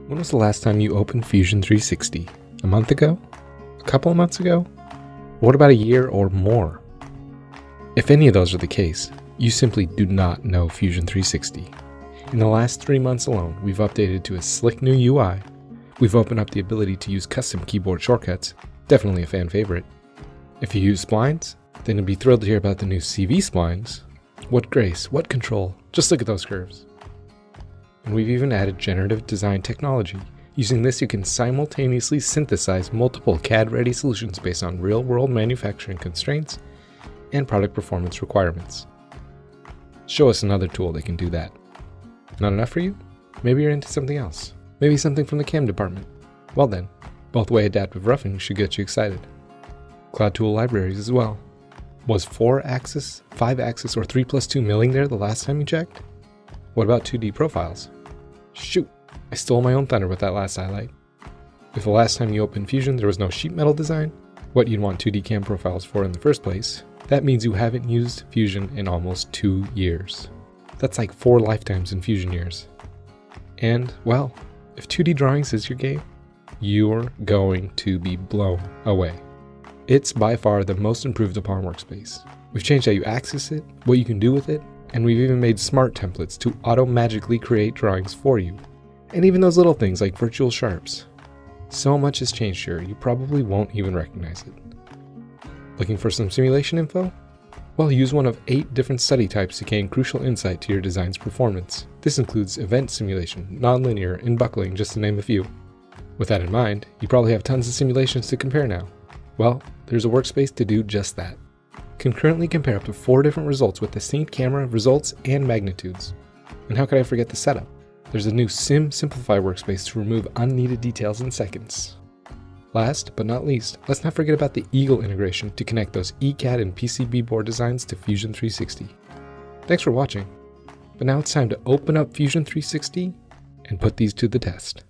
When was the last time you opened Fusion 360? A month ago? A couple of months ago? What about a year or more? If any of those are the case, you simply do not know Fusion 360. In the last 3 months alone, we've updated to a slick new UI. We've opened up the ability to use custom keyboard shortcuts, definitely a fan favorite. If you use splines, then you'll be thrilled to hear about the new CV splines. What grace, what control, just look at those curves. And we've even added generative design technology. Using this, you can simultaneously synthesize multiple CAD-ready solutions based on real-world manufacturing constraints and product performance requirements. Show us another tool that can do that. Not enough for you? Maybe you're into something else. Maybe something from the CAM department. Well then, both-way adaptive roughing should get you excited. Cloud tool libraries as well. Was 4-axis, 5-axis, or 3+2 milling there the last time you checked? What about 2D profiles? Shoot, I stole my own thunder with that last highlight. If the last time you opened Fusion there was no sheet metal design, what you'd want 2D cam profiles for in the first place, that means you haven't used Fusion in almost 2 years. That's like 4 lifetimes in Fusion years. And, well, if 2D drawings is your game, you're going to be blown away. It's by far the most improved upon workspace. We've changed how you access it, what you can do with it, and we've even made smart templates to auto-magically create drawings for you. And even those little things like virtual sharps. So much has changed here, you probably won't even recognize it. Looking for some simulation info? Well, use one of 8 different study types to gain crucial insight to your design's performance. This includes event simulation, nonlinear, and buckling, just to name a few. With that in mind, you probably have tons of simulations to compare now. Well, there's a workspace to do just that. Concurrently compare up to 4 different results with the synced camera, results, and magnitudes. And how could I forget the setup? There's a new Simplified Workspace to remove unneeded details in seconds. Last but not least, let's not forget about the Eagle integration to connect those ECAD and PCB board designs to Fusion 360. Thanks for watching, but now it's time to open up Fusion 360 and put these to the test.